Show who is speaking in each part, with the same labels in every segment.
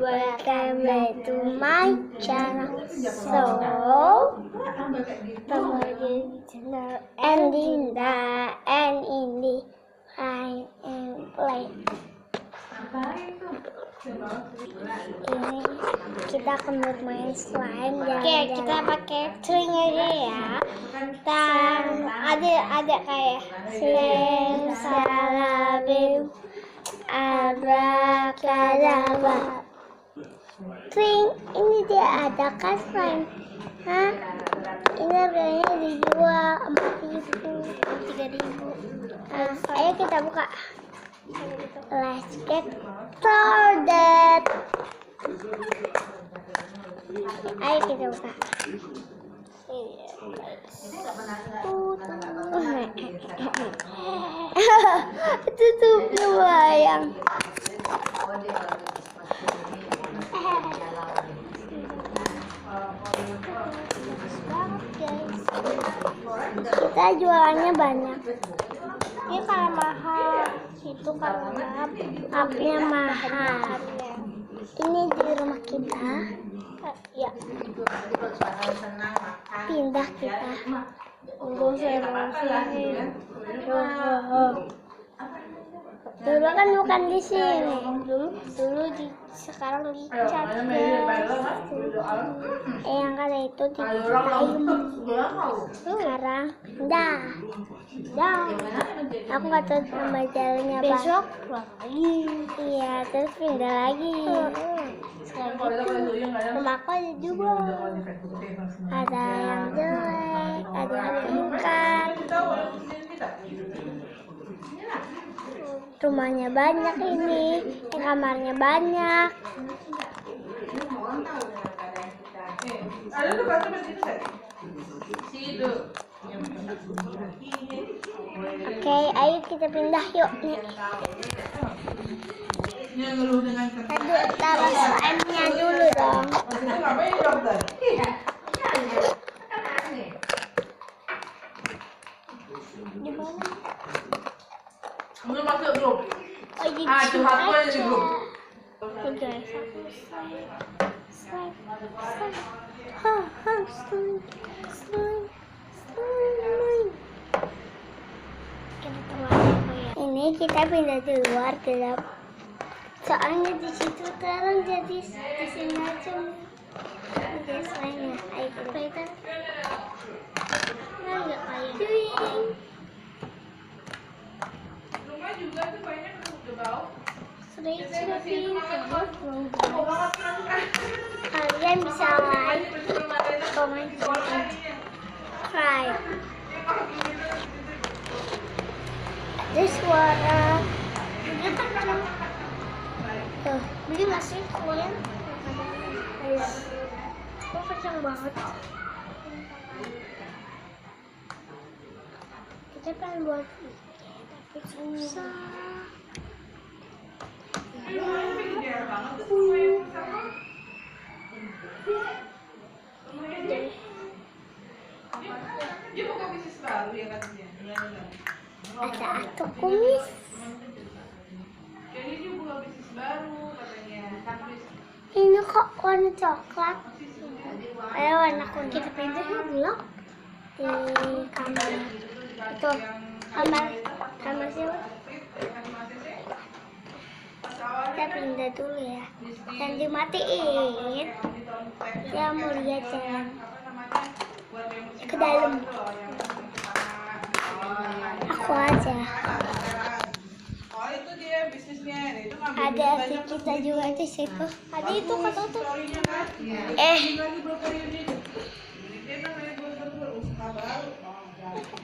Speaker 1: welcome back to my channel. So, channel and in the hide and play. Ini kita akan bermain slime. Oke, kita pakai string aja ya. Dan ada kayak simsalabim, abrakadabra. String ini dia ada kan slime. Hah? Ini harganya dijual 4.000, 3.000. Ayo kita buka. Let's get started. Ayo kita buka. Tutupnya bayang. Kita jualannya banyak. Ini kalau mahal, itu kalau upnya mahal. Ini di rumah kita, ya. Pindah kita. Dulu kan bukan di sini. Dulu sekarang dicat. Yang kali itu dicatain. Sekarang dah. Aku nggak tahu nama jalannya apa. Besok lagi. Iya, terus pindah lagi. Rumah aku ada juga. Ada yang jelek, ada yang tingkat. Rumahnya banyak ini, kamarnya banyak. Oke, ayo kita pindah yuk nih. Aduh, taruh slime-nya dulu dong. Di mana?
Speaker 2: Kamu masuk grup.
Speaker 1: Itu
Speaker 2: aku ada di grup.
Speaker 1: Guys, aku slime. Ini kita pindah di luar gelap. Soalnya di situ terang jadi di sini aja. Ini slime-nya. Ayo kita. Nah, nggak kayak.
Speaker 2: Juga tuh banyak udah bau.
Speaker 1: Kalian bisa like, comment, subscribe. Ada suara. Tuh, beli masih kalian? Kok kencang banget? Kita pengen buat tapi susah.
Speaker 2: Dia buka bisnis baru ya katanya.
Speaker 1: Ada atau kumis.
Speaker 2: Jadi dia buka bisnis baru katanya.
Speaker 1: Ini kok warna coklat. Ayo warna kuning. Kita pindah yuk blok di kamar. Itu kamar siapa? Kita pindah dulu ya. Dan dimatiin. Dia mau lihat jalan ke dalam. Aku aja.
Speaker 2: Oh itu dia bisnisnya. Itu
Speaker 1: ada si kita juga di situ. Ada itu kata tuh.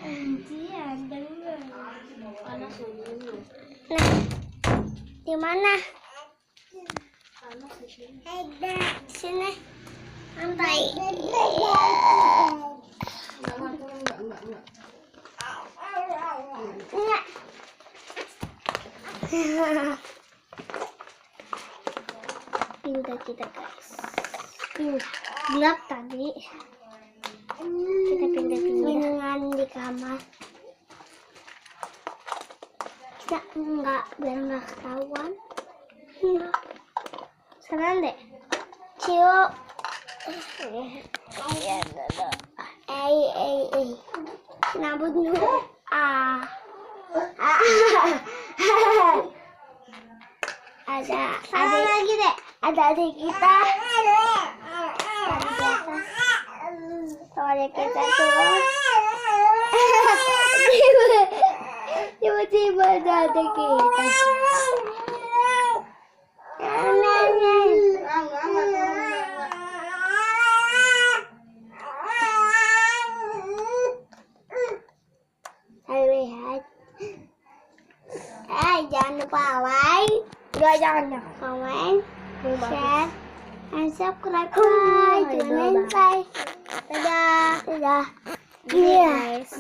Speaker 1: Anjian bener. Nah, di mana? Ada sini. Santai. Enggak. Pindah kita guys. Gelap tadi. Kita pindah di kamar. Kita enggak biar enggak ketahuan. Senang deh. Cium. Nabut dulu. Ada lagi deh. Ada adik kita. Sama adik kita turun. Tiba-tiba ada adik kita. Saya lihat. Jangan lupa like. Jangan komen, share, and subscribe. Jangan lupa. Dadah. Gini guys.